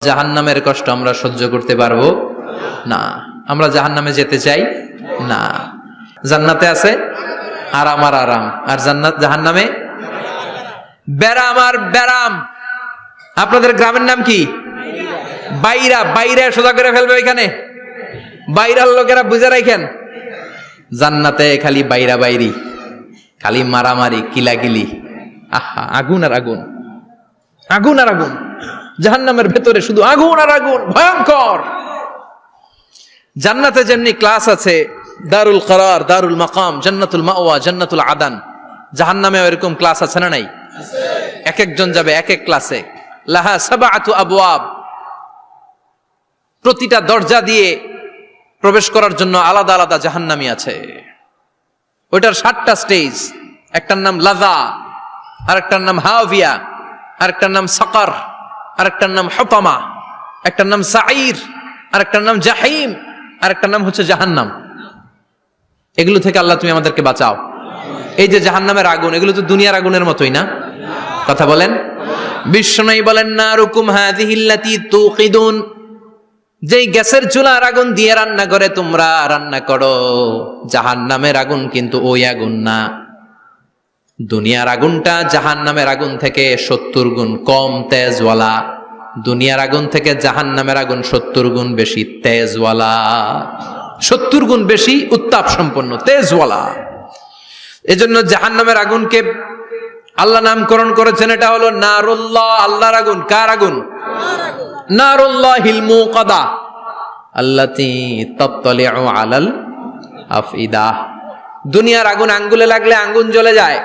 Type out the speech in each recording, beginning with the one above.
জাহান্নামের কষ্ট আমরা সহ্য করতে পারবো না। আমরা জাহান্নামে যেতে চাই না। জান্নাতে আছে আরাম আর আরাম, আর জাহান্নামে ব্যারাম আর ব্যারাম। আপনাদের গ্রামের নাম কি? বাইরা। বাইরে সোজা করে ফেলবে ওইখানে, বাইরার লোকেরা বুঝে রাখেন। জান্নাতে খালি বাইরা বাইরি, খালি মারামারি, কিলাকিলি, আহা আগুন আর আগুন, আগুন আর আগুন। জাহান্নামের ভেতরে শুধু আগুন আর আগুন, ভয়ঙ্কর। জান্নাতে যেমনি ক্লাস আছে, দারুল করার, দারুল মাকাম, জান্নাতুল মাওয়া, জান্নাতুল আদান, জাহান্নামে এরকম ক্লাস আছে না নাই? এক একজন যাবে এক এক ক্লাসে। লাহা সাবআতু আবওয়াব, প্রতিটা দরজা দিয়ে প্রবেশ করার জন্য আলাদা আলাদা জাহান্নামী আছে। ওইটার 7টা স্টেজ। একটার নাম লাযা, আরেকটার নাম হাওয়িয়া, আরেকটার নাম সাকার, আরেকটার নাম হুতামা, একটার নাম সাঈর, আরেকটার নাম জাহিম, আরেকটার নাম হচ্ছে জাহান্নাম। এগুলো থেকে আল্লাহ তুমি আমাদেরকে বাঁচাও। এই যে জাহান্নামের আগুন, এগুলো তো দুনিয়ার আগুনের মতোই না? কথা বলেন। বিশ্বনবী বলেন, নারুকুম হাযিহিল্লাতী তুকিদুন, যেই গ্যাসের চুলার আগুন দিয়ে রান্না করে তোমরা রান্না করো, জাহান্নামের আগুন কিন্তু ওই আগুন না। দুনিয়ার আগুনটা জাহান্নামের আগুন থেকে 70 গুণ কম তেজওয়ালা। দুনিয়ার আগুন থেকে জাহান্নামের আগুন 70 গুণ বেশি তেজওয়ালা, 70 গুণ বেশি উত্তাপ সম্পন্ন, তেজওয়ালা। এজন্য জাহান্নামের আগুনকে আল্লাহ নামকরণ করেছেন, এটা হলো নারুল্লাহ, আল্লাহর আগুন। কার আগুন? নারুল্লাহিল মুকাদা আল্লাতী তাত্তালিউ আলাল আফইদা। দুনিয়ার আগুন আঙ্গুলে লাগলে আঙ্গুল জ্বলে যায়,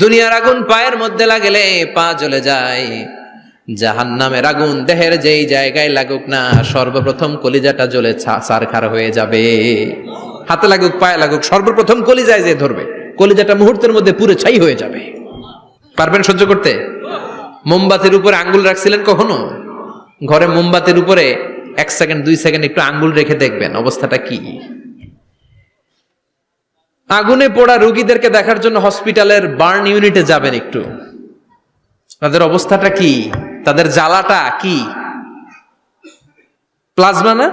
দুনিয়ার আগুন পায়ের মধ্যে লাগলে পা জ্বলে যায়। জাহান্নামের আগুন দেহের যেই জায়গায় লাগুক না, সর্বপ্রথম কলিজাটা জ্বলে ছারখার হয়ে যাবে। হাতে লাগুক, পায়ে লাগুক, সর্বপ্রথম কলিজায় যে ধরবে, কলিজাটা মুহূর্তের মধ্যে পুরো ছাই হয়ে যাবে। পারবেন সহ্য করতে? মোমবাতির উপরে আঙ্গুল রাখছিলেন কখনো? ঘরে মোমবাতির উপরে 1 সেকেন্ড 2 সেকেন্ড একটু আঙ্গুল রেখে দেখবেন অবস্থাটা কি। আগুনে পোড়া রোগীদেরকে দেখার জন্য হসপিটালের বার্ন ইউনিটে যাবেন, একটু তাদের অবস্থাটা কি, তাদের জ্বালাটা কি। প্লাজমা না,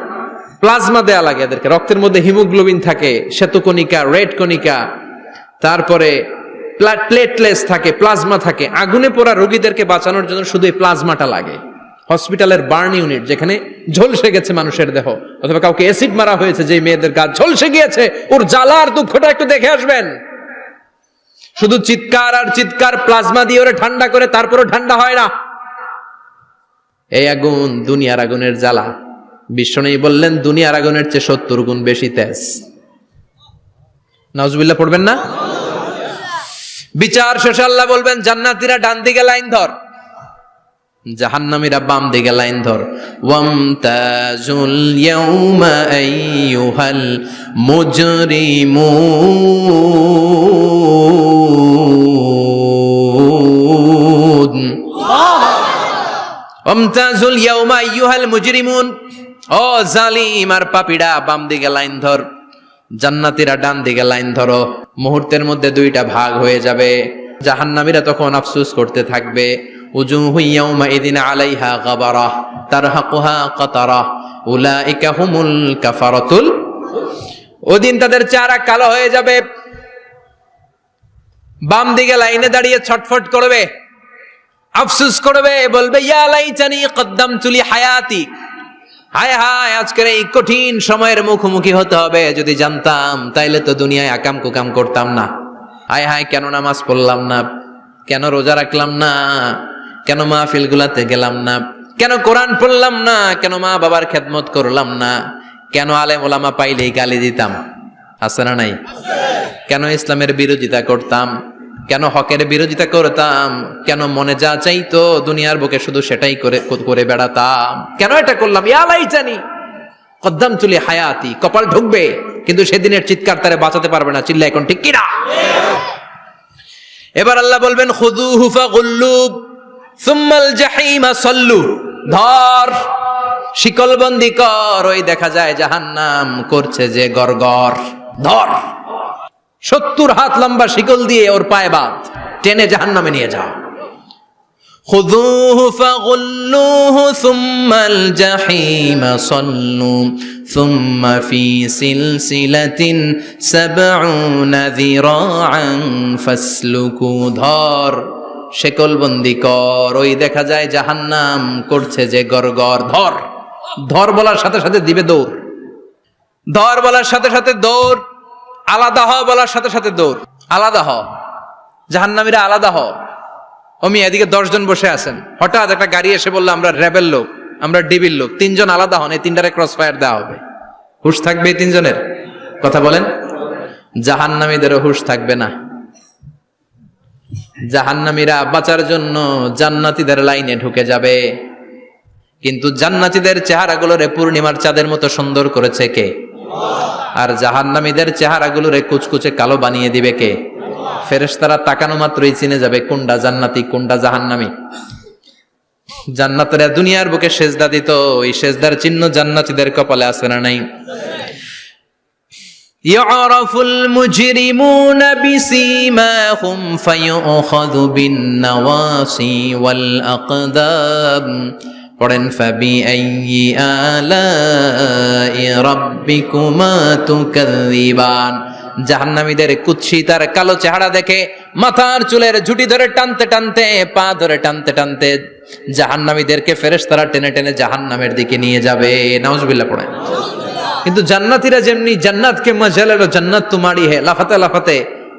প্লাজমা দেয়া লাগে এদেরকে। রক্তের মধ্যে হিমোগ্লোবিন থাকে, শ্বেতকণিকা, রেড কণিকা, তারপরে প্লেটলেটস থাকে, প্লাজমা থাকে। আগুনে পোড়া রোগীদেরকে বাঁচানোর জন্য শুধু এই প্লাজমাটা লাগে। হসপিটালের বার্ন ইউনিট, যেখানে ঝলসে গেছে মানুষের দেহ, অথবা কাউকে অ্যাসিড মারা হয়েছে, যে মেয়েদের গা ঝলসে গিয়েছে, ওর জ্বালার দুঃখটা একটু দেখে আসবেন। শুধু চিৎকার আর চিৎকার, প্লাজমা দিয়ে ওরে ঠান্ডা করে, তারপরে ঠান্ডা হয় না। এই আগুন দুনিয়ার আগুনের জ্বালা। বিশ্বনবী বললেন, দুনিয়ার আগুনের চেয়ে 70 গুণ বেশি তেজ। নাউজুবিল্লাহ পড়বেন না? বিচার শেষে আল্লাহ বলবেন, জান্নাতীরা ডান দিকে লাইন ধর, জাহান্নামীরা বাম দিকে লাইন ধর। ওয়ামতাজুল ইয়াউমা আইয়ুহাল মুজরিমুন, ওয়ামতাজুল ইয়াউমা আইয়ুহাল মুজরিমুন, ও জালিম আর পাপীরা, বাম দিকে লাইন ধর, জান্নাতীরা ডান দিকে লাইন ধরো। মুহূর্তের মধ্যে 2টা ভাগ হয়ে যাবে। জাহান্নামীরা তখন আফসোস করতে থাকবে, উজুহু ইয়াউমাইযিন আলাইহা গাবারা তারহাকুহা কাতারা উলাইকা হুমুল কাফারাতুল। ওদিন তাদের চেহারা কালো হয়ে যাবে। বাম দিকে লাইনে দাঁড়িয়ে ছটফট করবে, আফসোস করবে, বলবে, ইয়া লাইতানি কদ্দামতু লি হায়াতি, হায় হায় আজকের এই কঠিন সময়ের মুখোমুখি হতে হবে, যদি জানতাম তাইলে তো দুনিয়ায় আকাম কুকাম করতাম না। হায় হায়, কেন নামাজ পড়লাম না, কেন রোজা রাখলাম না, কেন মাহফিল গুলাতে গেলাম না, কেন কোরআন পড়লাম না, কেন মা বাবার খেদমত করলাম না, কেন আলেম ওলামা পাইলেই গালি দিতাম, আছে না নাই? কেন ইসলামের বিরোধিতা করতাম, কেন হকের বিরোধিতা করতাম, কেন মনে যা চাইতো দুনিয়ার বুকে শুধু সেটাই করে বেড়াতাম, কেন এটা করলাম? ইয়া লাইতানি কদ্দামতু লি হায়াতি। কপাল ঢুকবে, কিন্তু সেদিনের চিৎকার তারে বাঁচাতে পারবে না। চিল্লা এখন ঠিক কিনা? এবার আল্লাহ বলবেন, খুযুহু ফাগুল্লু সুম্মাল জাহিমা সাল্লু, ধর, শিকলবন্দি কর। ওই দেখা যায় জাহান্নাম করছে যে গরগর, ধর, 70 হাত লম্বা শিকল দিয়ে ওর পায়ে বাঁধ, টেনে জাহান্নামে নিয়ে যাও। খুযূহু ফাগুল্লুহু সুম্মাল জাহিমা সাল্লু সুম্মা ফি সিলসিলাতিন ৭০ যিরাআন ফাসলুকু। ধর, শেকলবন্দি কর, ওই দেখা যায় জাহান্নাম করছে যে গরগর। ধর, ধর বলার সাথে সাথে দিবে দৌড়, ধর বলার সাথে সাথে দৌড়, আলাদা হ বলার সাথে সাথে দৌড়। আলাদা হ, জাহান্নামীরা আলাদা হ। অমি এদিকে ১০ জন বসে আছেন, হঠাৎ একটা গাড়ি এসে বললো আমরা র্যাবের লোক, আমরা ডিবির লোক, ৩ জন আলাদা হন, এই ৩টারে ক্রস ফায়ার দেওয়া হবে। হুশ থাকবে এই ৩ জনের? কথা বলেন। জাহান্নামীদেরও হুশ থাকবে না। জাহান্নামীরা বাঁচার জন্য জান্নাতীদের লাইনে ঢুকে যাবে, কিন্তু জান্নাতীদের চেহারাগুলোরে পূর্ণিমার চাঁদের মতো সুন্দর করেছে কে? আর জাহান্নামীদের চেহারাগুলোরে কুচকুচে কালো বানিয়ে দিবে কে? ফেরেশতারা তাকানো মাত্রই চিনে যাবে কোনটা জান্নাতি কোনটা জাহান্নামী। জান্নাতীরা দুনিয়ার বুকে সেজদা দিত, ওই সেজদার চিহ্ন জান্নাতীদের কপালে আছে না নাই? ইয়ারাফুল মুজরিমুনা বিসীমাহুম ফায়ুখাযু বিন-নাওয়াসি ওয়াল আকদাম। পড়েন ফাবিআইয়ি আলাই রাব্বিকুমা তুকাযযিবান। জাহান্নামীদের কুৎসিতার কালো চেহারা দেখে মাথার চুলের ঝুঁটি ধরে টানতে টানতে, পা ধরে টানতে টানতে জাহান্নামীদেরকে ফেরেশতারা টেনে টেনে জাহান্নামের দিকে নিয়ে যাবে। নাউজুবিল্লাহ পড়েন। কিন্তু জান্নাতীরা যেমনি জান্নাতকে মজা লেলো জান্নাত তোমারি হে, লাফাতে লাফাতে,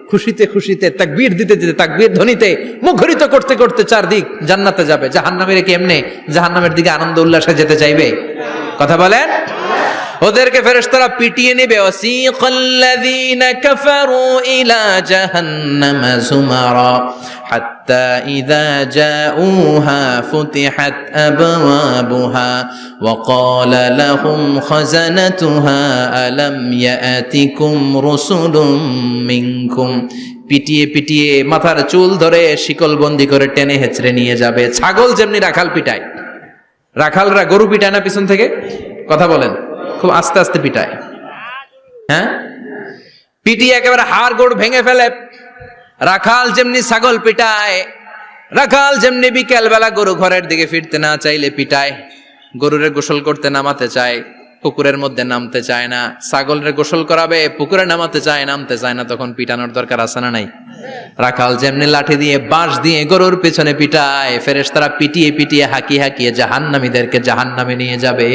খুশিতে খুশিতে, তাকবীর দিতে দিতে, তাকবীর ধ্বনিতে মুখরিত করতে করতে চারদিক জান্নাতে যাবে। জাহান্নামীরা কি এমনি জাহান্নামের দিকে আনন্দ উল্লাসে যেতে চাইবে? কথা বলেন। ওদেরকে ফেরেশতারা পিটিয়ে নেবে। ওয়াসিকাল্লাযীনা কাফারু ইলা জাহান্নামা যুমারা হাত্তা ইযা জাউহা ফুতিহাত আবওয়াবুহা ওয়া ক্বালা লাহুম খাযানাতুহা আলাম ইয়াতিকুম রাসূলুম মিনকুম। পিটিয়ে পিটিয়ে মাথার চুল ধরে শিকলবন্দি করে টেনে হেঁচড়ে নিয়ে যাবে। ছাগল যেমনি রাখাল পিটায়, রাখালরা গরু পিটায় না পিছন থেকে? কথা বলেন। খুব আস্তে আস্তে পিটায়, হ্যাঁ, পিটিয়ে একেবারে হাড় গোড় ভেঙে ফেলে। রাখাল যেমনি ছাগল পিটায়, রাখাল যেমনি বিকেল বেলা গরু ঘরের দিকে ফিরতে না চাইলে পিটায়। গরুরে গোসল করতে নামাতে চায়, পুকুরের মধ্যে নামতে চায় না। ছাগলের গোসল করাবে, পুকুরে নামাতে চায়, নামতে চায় না, তখন পিটানোর দরকার আছে না নাই? রাখাল যেমনি লাঠি দিয়ে বাঁশ দিয়ে গরুর পেছনে পিটায়, ফেরেশতারা পিটিয়ে পিটিয়ে হাঁকিয়ে হাঁকিয়ে জাহান্নামীদেরকে জাহান্নামে নিয়ে যাবে।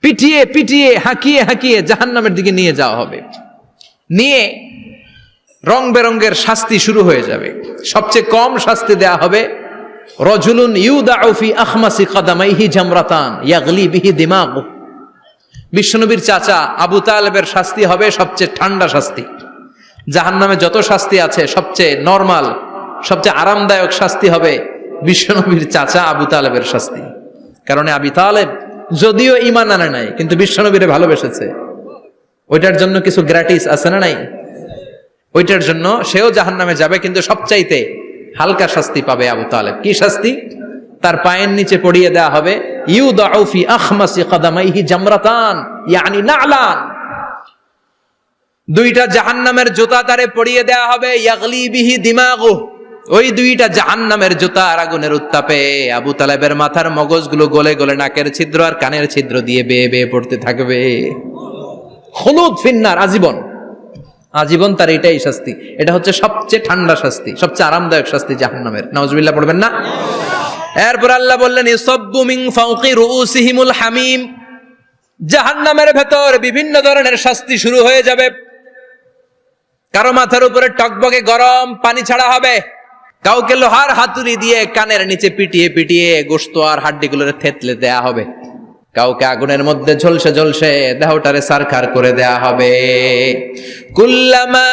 পিটিয়ে পিটিয়ে হাঁকিয়ে হাঁকিয়ে জাহান্নামের দিকে নিয়ে যাওয়া হবে। নিয়ে রং বেরঙ্গের শাস্তি শুরু হয়ে যাবে। সবচেয়ে কম শাস্তি দেয়া হবে রজুলুন ইউদাউ ফি আখমাসি কদামাইহি জামরাতান ইয়াগলি বিহি দিমাগু। বিশ্বনবীর চাচা আবু তালেবের শাস্তি হবে সবচেয়ে ঠান্ডা শাস্তি। জাহান্নামে যত শাস্তি আছে সবচেয়ে নরমাল, সবচেয়ে আরামদায়ক শাস্তি হবে বিশ্বনবীর চাচা আবু তালেবের শাস্তি। কারণ আবু তালেব যদিও ঈমান আনে নাই, কিন্তু বিশ্বনবীরে ভালোবেসেছে। ওইটার জন্য কিছু গ্র্যাটিস আছে না নাই? ওইটার জন্য সেও জাহান্নামে যাবে, কিন্তু সবচাইতে হালকা শাস্তি পাবে আবু তালেব। কি শাস্তি? তার পায়ের নিচে পড়িয়ে দেওয়া হবে ইউদাউ ফি আখমাসি কদামাইহি জামরাতান ইয়ানি নালান। দুইটা জাহান্নামের জুতা তারে পড়িয়ে দেওয়া হবে, ইয়াগলি বিহি দিমাগু। ওই দুইটা জাহান্নামের জুতা আর আগুনের উত্তাপে আবু তালেবের মাথার মগজগুলো গলে গলে নাকের ছিদ্র আর কানের ছিদ্র দিয়ে বেয়ে বেয়ে পড়তে থাকবে। খুলুদ ফিন্নার, আজীবন, আজীবন তার এটাই শাস্তি। এটা হচ্ছে সবচেয়ে ঠান্ডা শাস্তি, সবচেয়ে আরামদায়ক শাস্তি জাহান্নামের। নাউজুবিল্লাহ পড়বেন না? এরপর আল্লাহ বললেন ইসাব্বু মিন ফাওকি রুউসিহিমুল হামিম। জাহান্নামের ভেতর বিভিন্ন ধরনের শাস্তি শুরু হয়ে যাবে। কারো মাথার উপরে টকবকে গরম পানি ছাড়া হবে, কাউকে লোহার হাতুড়ি দিয়ে কানের নিচে পিটিয়ে পিটিয়ে গোশত আর হাড্ডিগুলোরে থেতলে দেয়া হবে, কাউকে আগুনের মধ্যে ঝলসে ঝলসে দেহটারে সারখার করে দেয়া হবে। কুল্লামা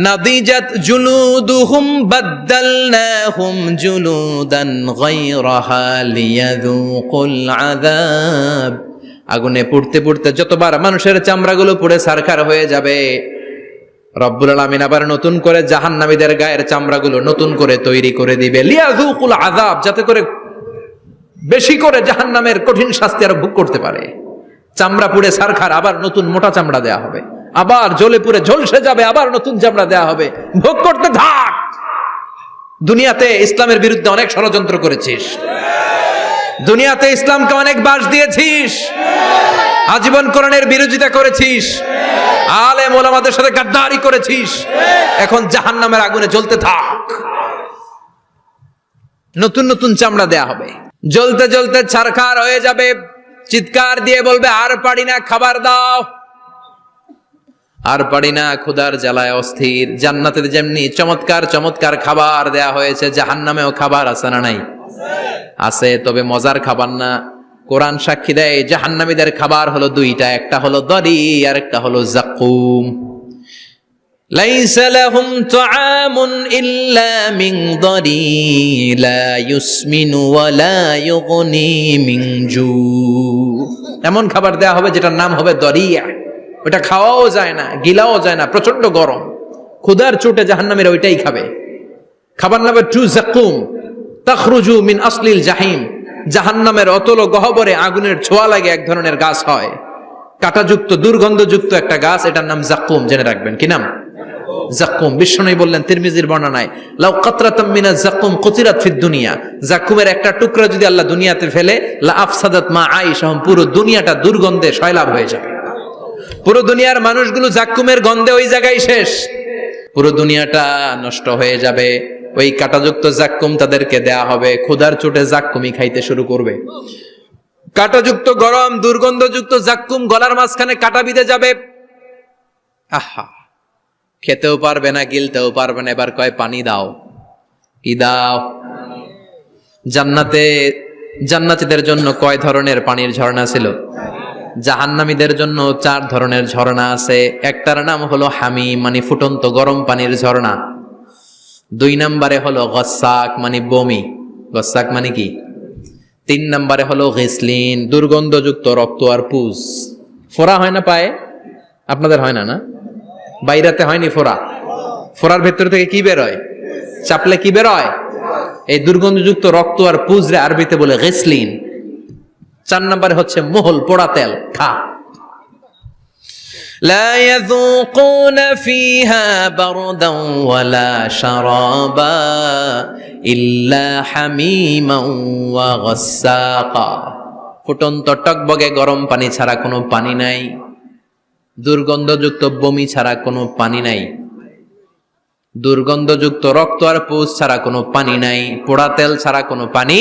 নাদিজাত জুলুদুহুম বাদদালনাহুম জুলুদান গায়রাহা লিয়াযুকুল আযাব। আগুনে পুড়তে পুড়তে যতবার মানুষের চামড়াগুলো পুড়ে সারখার হয়ে যাবে, রব্বুল আলামিন আবার নতুন করে জাহান্নামীদের গায়ের চামড়াগুলো নতুন করে তৈরি করে দিবে। লিয়াযুকুল আযাব, যাতে করে বেশি করে জাহান্নামের কঠিন শাস্তি আর ভোগ করতে পারে। চামড়া পুড়ে সারখার, আবার নতুন মোটা চামড়া দেয়া হবে, আবার জ্বলে পুড়ে ঝলসে যাবে, আবার নতুন চামড়া দেয়া হবে, ভোগ করতে থাক। দুনিয়াতে ইসলামের বিরুদ্ধে অনেক ষড়যন্ত্র করেছিস, দুনিয়াতে ইসলামকে অনেক বাস দিয়েছিস, আজীবন কোরআনের বিরোধিতা করেছিস, আলেম ওলামাদের সাথে গাদ্দারি করেছিস, এখন জাহান্নামের আগুনে জ্বলতে থাক। নতুন নতুন চামড়া দেয়া হবে, জ্বলতে জ্বলতে ছারখার হয়ে যাবে, চিৎকার দিয়ে বলবে আর পারি না, খাবার দাও। আর পারি না, ক্ষুধার জ্বালায় অস্থির। জান্নাতে যেমনি চমৎকার চমৎকার খাবার দেয়া হয়েছে, জাহান্নামেও খাবার আছে না নাই? আছে, তবে মজার খাবার না। কোরআন সাক্ষী দেয় জাহান্নামীদের খাবার হলো দুইটা, একটা হলো দরি আর একটা হলো যাকুম। লাইসা লাহুম তুআমুন ইল্লা মিন দরি লা ইউসমিনু ওয়া লা ইউগনি মিন জু। এমন খাবার দেয়া হবে যেটার নাম হবে দরিয়া, ওটা খাওয়াও যায় না, গিলাও যায় না, প্রচন্ড গরম, ক্ষুধার চোটে জাহান্নামীরা ওইটাই খাবে। খাবার নাম্বার 2 যাকুম, তাখরুজু মিন আসলিল জাহিম। জাহান্নামের অতল গহ্বরে আগুনের ছোঁয়া লাগে এক ধরনের গাছ হয়, কাঁটাযুক্ত দুর্গন্ধযুক্ত একটা গাছ, এটার নাম যাকুম। জেনে রাখবেন, কি নাম? যাকুম। বিশ্বনবী বললেন তিরমিজির বর্ণনায়, লাউ কাতরাতাম মিনাজ যাকুম কুতিরাত ফিদ দুনিয়া। যাকুমের একটা টুকরা যদি আল্লাহ দুনিয়াতে ফেলে, লা আফসাদাত মা আইশাহুম, পুরো দুনিয়াটা দুর্গন্ধে সয়লাব হয়ে যাবে। পুরো দুনিয়ার মানুষগুলো যাকুমের গন্ধে ওই জায়গায় শেষ, পুরো দুনিয়াটা নষ্ট হয়ে যাবে। ওই কাঁটাযুক্ত যাকুম তাদেরকে দেয়া হবে, ক্ষুধার চোটে যাকুমই খাইতে শুরু করবে। কাঁটাযুক্ত গরম দুর্গন্ধযুক্ত যাকুম গলার মাঝখানে কাঁটা বিঁধে যাবে। আহা, খেতেও পারবে না, গিলতেও পারবে না। এবার কয় পানি দাও। কি দাও? জান্নাতীদের জন্য কয় ধরনের পানির ঝর্ণা ছিল? জাহান্নামীদের জন্য 4 ধরনের ঝর্ণা আছে। একটার নাম হলো হামিম, মানে ফুটন্ত গরম পানির ঝর্ণা। 2 নম্বরে হলো গসাক, মানে বমি। গসাক মানে কি? 3 নম্বরে হলো গিসলিন, দুর্গন্ধযুক্ত রক্ত আর পুজ। ফোড়া হয় না পায়ে? আপনাদের হয় না? না, বাইরাতে হয়নি ফোড়া? ফোড়ার ভেতর থেকে কি বের হয়? চাপলে কি বের হয়? এই দুর্গন্ধযুক্ত রক্ত আর পুজ রে আরবিতে বলে গিসলিন। 4 নম্বরে হচ্ছে মোহল, পোড়া তেল। খা। লা ইয়াযুকুনা ফিহা বারদান ওয়ালা শারাবা ইল্লা হামিমান ওয়া গাসসাকা। ফুটন্ত টকবগে গরম পানি ছাড়া কোনো পানি নাই, দুর্গন্ধযুক্ত বমি ছাড়া কোনো পানি নাই, দুর্গন্ধযুক্ত রক্ত আর পুজ ছাড়া কোনো পানি নাই, পোড়া তেল ছাড়া কোনো পানি।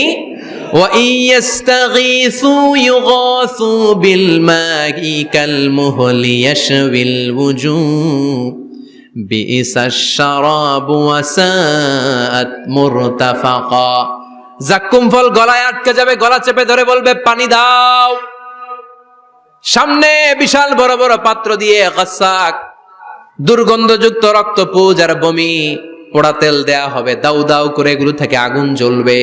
ওয়া ইয়াস্তাগীসু ইউগাসু বিল মাই কাল মুহলি ইয়াশবিল ওয়ুজুহ বিইসাশ শারাবু ওয়া সাআত মুরতাফাকা। যাকুম ফল গলায় আটকে যাবে, গলা চেপে ধরে বলবে পানি দাও। সামনে বিশাল বড় বড় পাত্র দিয়ে গাসসাক, দুর্গন্ধযুক্ত রক্ত, পুজ আর বমি, পোড়া তেল দেয়া হবে। দাউ দাউ করে এগুলো থেকে আগুন জ্বলবে,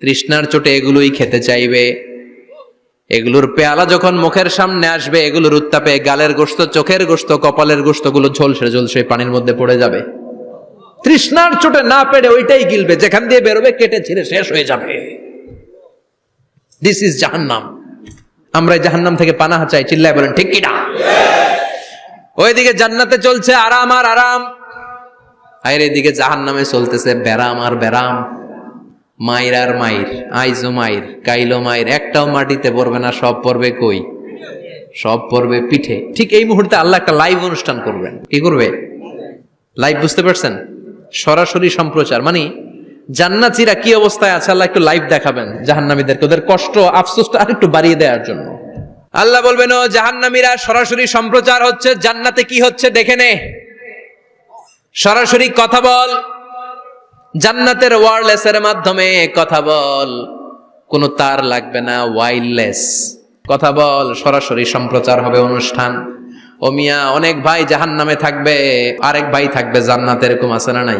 তৃষ্ণার চোটে এগুলোই খেতে চাইবে। এগুলোর পেয়ালা যখন মুখের সামনে আসবে, এগুলোর উত্তাপে গালের গোশত, চোখের গোশত, কপালের গোশত গুলো ঝলসে ঝলসে পানির মধ্যে পড়ে যাবে। তৃষ্ণার চোটে না পেরে ওইটাই গিলবে, যেখান দিয়ে বেরোবে কেটে ছিঁড়ে শেষ হয়ে যাবে। দিস ইজ জাহান্নাম। আমরা জাহান্নাম থেকে পানাহা চাই, চিল্লায় বলেন ঠিক কিনা? ওইদিকে জান্নাতে চলছে আরাম আর আরাম, আর এদিকে জাহান্নামে চলতেছে বেরাম আর বেরাম, মাইর আর মাইর, আইজো মাইর, কাইলো মাইর। একটাও মাটিতে পড়বে না, সব পড়বে কই? সব পড়বে পিঠে। ঠিক এই মুহূর্তে আল্লাহ একটা লাইভ অনুষ্ঠান করবেন। কি করবে? লাইভ, বুঝতে পারছেন? সরাসরি সম্প্রচার, মানে জান্নাতীরা কি অবস্থায় আছে আল্লাহ একটু লাইভ দেখাবেন জাহান্নামীদেরকে, ওদের কষ্ট আফসোসটা আর একটু বাড়িয়ে দেওয়ার জন্য। আল্লাহ বলবেন, ও জাহান্নামীরা, সরাসরি সম্প্রচার হচ্ছে, জান্নাতে কি হচ্ছে দেখে নে, সরাসরি কথা বল, জান্নাতের ওয়্যারলেসের মাধ্যমে কথা বল, কোনো তার লাগবে না, ওয়্যারলেস কথা বল, সরাসরি সম্প্রচার হবে অনুষ্ঠান। ও মিয়া, অনেক ভাই জাহান্নামে থাকবে, আরেক ভাই থাকবে জান্নাতে, এরকম আছে না নাই?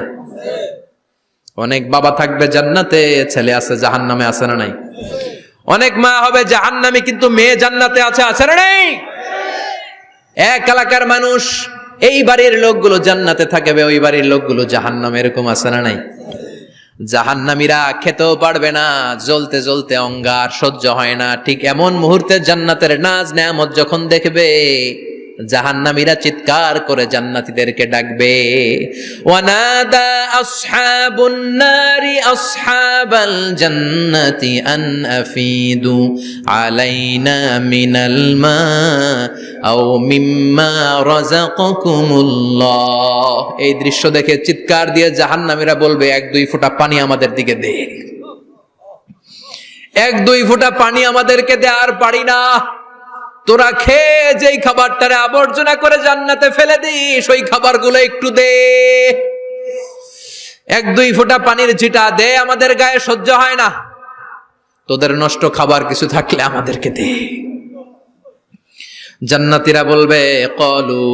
অনেক বাবা থাকবে জান্নাতে, ছেলে আছে জাহান্নামে, আছে না নাই? অনেক মা হবে জাহান্নামী, কিন্তু মেয়ে জান্নাতে আছে, আছে না নাই? এক এলাকার মানুষ, এই বাড়ির লোকগুলো জান্নাতে থাকবে, ওই বাড়ির লোকগুলো জাহান্নামে, এরকম আছে না নাই? জাহান্নামীরা খেতেও পারবে না, জ্বলতে জ্বলতে অঙ্গার সহ্য হয় না। ঠিক এমন মুহূর্তে জান্নাতের নাজ নেয়ামত যখন দেখবে, জাহান্নামীরা চিৎকার করে জান্নাতীদেরকে ডাকবে, ওয়ানাদা আসহাবুন নারি আসহাবাল জান্নাতি আন আফিদু আলাইনা মিনাল মা আও মিম্মা রাযাকাকুমুল্লাহ। এই দৃশ্য দেখে চিৎকার দিয়ে জাহান্নামীরা বলবে, 1-2 ফোঁটা পানি আমাদের দিকে দে, 1-2 ফোঁটা পানি আমাদেরকে দে, আর পারি না। তোরা খেয়ে যেই খাবারটারে আবর্জনা করে জান্নাতে ফেলে দিস, ওই খাবারগুলো একটু দে, 1-2 ফোঁটা পানির ছিটা দে, আমাদের গায়ে সহ্য হয় না। তোদের নষ্ট খাবার কিছু থাকলে আমাদেরকে দে। জান্নাতীরা বলবে, ক্বালু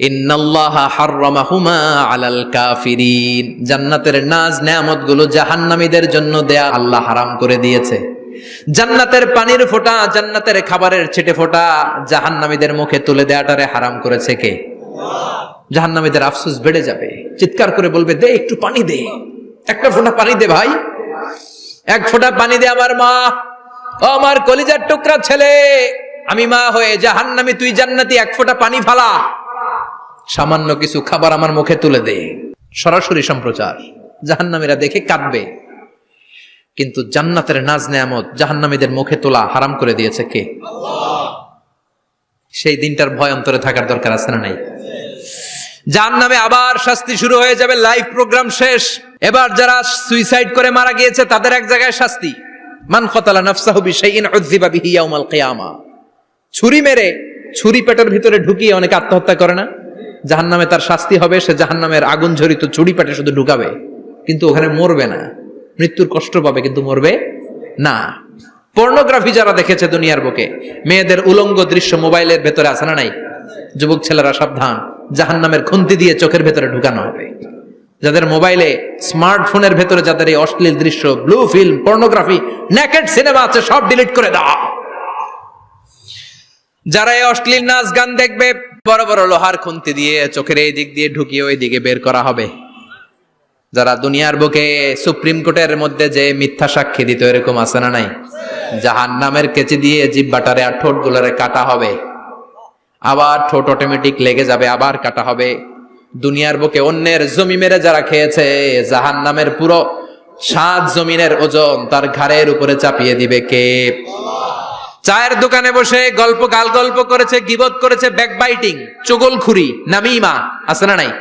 ইন্নাল্লাহা হাররামাহুমা আলাল কাফিরিন। জান্নাতের নাজ নেয়ামতগুলো জাহান্নামীদের জন্য দেয়া আল্লাহ হারাম করে দিয়েছে। জান্নাতের পানির ফোঁটা, জান্নাতের খাবারের ছিটে ফোঁটা জাহান্নামীদের মুখে তুলে দেয়াটারে হারাম করেছে কে? জাহান্নামীদের আফসোস বেড়ে যাবে, চিৎকার করে বলবে, দে একটু পানি দে, 1 ফোঁটা পানি দে ভাই, 1 ফোঁটা পানি দে আমার মা, ও আমার কলিজার টুকরা ছেলে, আমি মা হয়ে জাহান্নামী, তুই জান্নাতি, 1 ফোঁটা পানি ফালা, সামান্য কিছু খাবার আমার মুখে তুলে দে। সরাসরি সম্প্রচার, জাহান্নামীরা দেখে কাঁদবে। কিন্তু জান্নাতের নাজ নেয়ামত জাহান্নামীদের মুখে তোলা হারাম করে দিয়েছে কে? সেই দিনটার ভয় অন্তরে থাকার দরকার আছে না নাই? জাহান্নামে আবার শাস্তি শুরু হয়ে যাবে, লাইভ প্রোগ্রাম শেষ। এবার যারা সুইসাইড করে মারা গিয়েছে তাদের এক জায়গায় শাস্তি। মান কতালা নাফসাহু বিশাইইন উযযিবা বিহি ইয়াউমাল কিয়ামা। ছুরি মেরে, ছুরি পেটের ভিতরে ঢুকিয়ে অনেকে আত্মহত্যা করে না? জাহান্নামে তার শাস্তি হবে, সে জাহান্নামের আগুন ঝরিত ছুরি পেটে শুধু ঢুকাবে, কিন্তু ওখানে মরবে না, মৃত্যুর কষ্ট পাবে কিন্তু মরবে না। পর্নোগ্রাফি যারা দেখেছে দুনিয়ার বুকে, মেয়েদের উলঙ্গ দৃশ্য মোবাইলের ভেতরে আছে না নাই? যুবক ছেলেরা সাবধান, জাহান্নামের খুন্তি দিয়ে চোখের ভেতরে ঢুকানো হবে। যাদের মোবাইলে, স্মার্টফোনের ভেতরে যাদের এই অশ্লীল দৃশ্য, blue film, pornography, naked cinema আছে, সব ডিলিট করে দাও। যারা এই অশ্লীল নাচ গান দেখবে, বড় বড় লোহার খুন্তি দিয়ে চোখের এই দিক দিয়ে ঢুকিয়ে ওই দিকে বের করা হবে। যারা দুনিয়ার বুকে সুপ্রিম কোর্টের মধ্যে যে মিথ্যা সাক্ষী দিত, এরকম আছে না নাই? জাহান্নামের কেচি দিয়ে জিহ্বাটারে আর ঠোঁট গুলারে কাটা হবে, আবার ঠোঁট অটোমেটিক লেগে যাবে, আবার কাটা হবে। দুনিয়ার বুকে অন্যের জমি মেরে যারা খেয়েছে, জাহান্নামের পুরো 7 জমিনের ওজন তার ঘাড়ের উপরে চাপিয়ে দিবে কে? চায়ের দোকানে বসে গল্প, গাল গল্প করেছে, গীবত করেছে, ব্যাকবাইটিং, চুগলখুরি, নামিমা, আছে না নাই?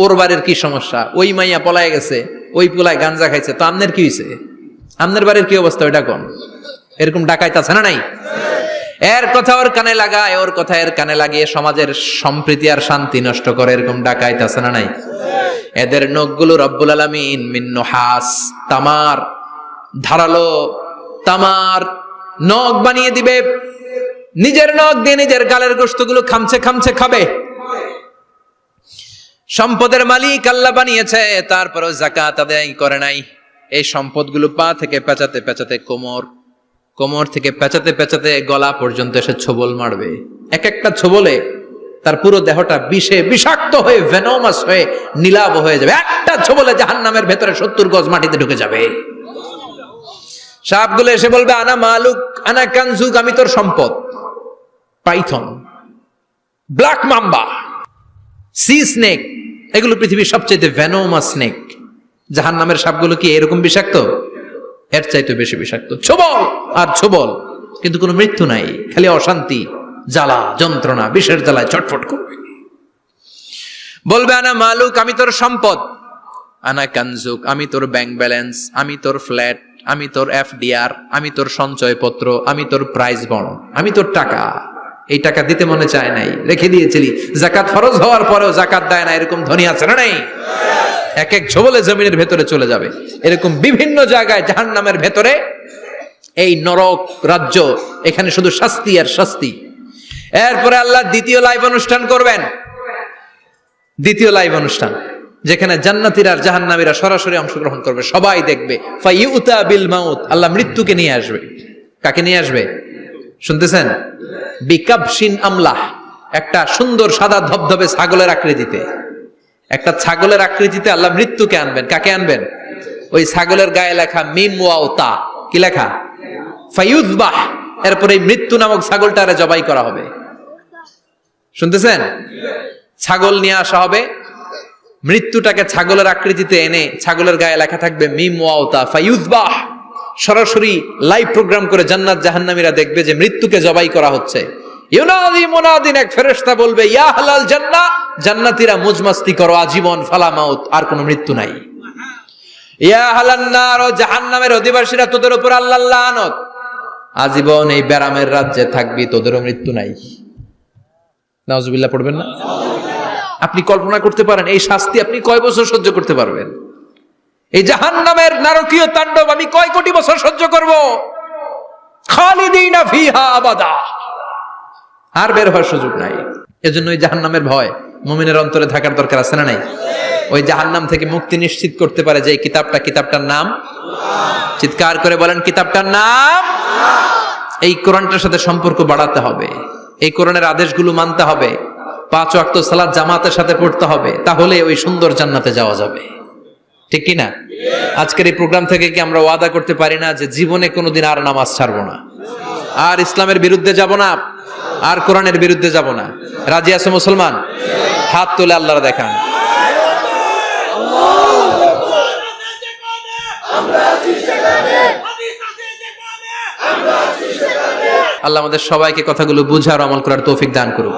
ওর বাড়ির কি সমস্যা, ওই মাইয়া পলায় গেছে, ওই পোলায় গাঞ্জা খাইছে, তো আমনের কি হয়েছে? আমনের বাড়ির কি অবস্থা ওইটা কোন? এরকম ডাকাইত আছে না নাই? এর কথা ওর কানে লাগায়, ওর কথা এর কানে লাগিয়ে সমাজের সম্প্রীতি আর শান্তি নষ্ট করে, এরকম ডাকাইত আছে না নাই? এদের নখগুলো রব্বুল আলামিন মিন নুহাস, তামার, ধারালো তামার নখ বানিয়ে দিবে। নিজের নখ দিয়ে নিজের গালের গোশতগুলো খামছে খামছে খাবে। সম্পদের মালিক আল্লাহ বানিয়েছে, তারপরও যাকাত আদায় করে নাই। এই সম্পদগুলো পা থেকে পেঁচাতে পেঁচাতে কোমর, কোমর থেকে পেঁচাতে পেঁচাতে গলা পর্যন্ত এসে ছোবল মারবে। এক একটা ছোবলে তার পুরো দেহটা বিষে বিষাক্ত হয়ে, ভেনোমাস হয়ে, নীলাভ হয়ে যাবে। একটা ছোবলে জাহান্নামের ভেতরে 70 গজ মাটিতে ঢুকে যাবে। সাপগুলো এসে বলবে, আনা মালুক, আনা কানজুক, আমি তোর সম্পদ। Python, black mamba, C snake, এগুলো পৃথিবীর সবচেয়ে ভেনোমাস স্নেক। জাহান্নামের সাপগুলো কি এরকম বিষাক্ত? এর চাইতে বেশি বিষাক্ত। ছোবল আর ছোবল, কিন্তু কোনো মৃত্যু নাই, খালি অশান্তি, জ্বালা, যন্ত্রণা, বিষের জ্বালায় ছটফট করবে। বলবে, আনা মালুক, আমি তোর সম্পদ। আনা কানজুক, আমি তোর ব্যাংক ব্যালেন্স, আমি তোর ফ্ল্যাট, আমি তোর এফডিআর, আমি তোর সঞ্চয়পত্র, আমি তোর প্রাইজ বন্ড, আমি তোর টাকা। এই টাকা দিতে মনে চায় নাই, রেখে দিয়েছিলি। জাকাত ফরজ হওয়ার পরেও জাকাত দেয় না, এরকম ধনী আছে না নাই? এক এক ছোবলে জমিনের ভেতরে চলে যাবে। এরকম বিভিন্ন জায়গায় জাহান্নামের ভেতরে এই নরক রাজ্য, এখানে শুধু শাস্তি আর শাস্তি। এরপরে আল্লাহ দ্বিতীয় লাইভ অনুষ্ঠান করবেন, দ্বিতীয় লাইভ অনুষ্ঠান, যেখানে জান্নাতীরা আর জাহান্নামীরা সরাসরি অংশগ্রহণ করবে, সবাই দেখবে। ফাইউতা বিল মাউত, আল্লাহ মৃত্যুকে নিয়ে আসবে। কাকে নিয়ে আসবে শুনতেছেন? বিকাবশিন আমলাহ, একটা সুন্দর সাদা ধবধবে ছাগলের আকৃতিতে, একটা ছাগলের আকৃতিতে আল্লাহ মৃত্যুকে আনবেন। কাকে আনবেন? ওই ছাগলের গায়ে লেখা মিম ওয়াও তা, কি লেখা? ফাইউযবাহ। এরপরে এই মৃত্যু নামক ছাগলটারে জবাই করা হবে। শুনতেছেন? ছাগল নিয়ে আসা হবে, মৃত্যুটাকে ছাগলের আকৃতিতে এনে ছাগলের গায়ে লেখা থাকবে মিম ওয়াওতা ফায়ুযবাহ। সরাসরি লাইভ প্রোগ্রাম করে জান্নাত জাহান্নামীরা দেখবে যে মৃত্যুকে জবাই করা হচ্ছে। ইউনাদি মুনাদিন, এক ফেরেশতা বলবে ইয়া আহলাল জান্নাহ, জান্নাতীরা মুজমাস্তি করো আজীবন, ফালা মাউত, আর কোনো মৃত্যু নাই। ইয়া আহলান নার, ও জাহান্নামের অধিবাসীরা, তোদের উপর আল্লাহর লানত, আজীবন এই ব্যারামের রাজ্যে থাকবি, তোদেরও মৃত্যু নাই। নাউজুবিল্লাহ পড়বেন না? আপনি কল্পনা করতে পারেন এই শাস্তি আপনি কয় বছর সহ্য করতে পারবেন? এই জাহান্নামের নারকীয় তাণ্ডব আমি কয় কোটি বছর সহ্য করব? খালিদিনা ফিহা আবাদা, আর বের হওয়ার সুযোগ নাই। এজন্য ওই জাহান্নামের ভয় মুমিনের অন্তরে থাকার দরকার আছে না নাই? ওই জাহান্নাম থেকে মুক্তি নিশ্চিত করতে পারে যে কিতাবটার নাম, চিৎকার করে বলেন কিতাবটার নাম। এই কোরআনটার সাথে সম্পর্ক বাড়াতে হবে, এই কোরআনের আদেশগুলো মানতে হবে, 5 ওয়াক্ত সালাত জামাতের সাথে পড়তে হবে, তাহলে ওই সুন্দর জান্নাতে যাওয়া যাবে। ঠিক কি না? আজকের এই প্রোগ্রাম থেকে কি আমরা ওয়াদা করতে পারি না যে জীবনে কোনোদিন আর নামাজ ছাড়বো না, আর ইসলামের বিরুদ্ধে যাব না, আর কোরআনের বিরুদ্ধে যাব না? রাজি আছে মুসলমান? হাত তুলে আল্লাহর দেখান। আল্লাহ আমাদের সবাইকে কথাগুলো বুঝার আমল করার তৌফিক দান করুক।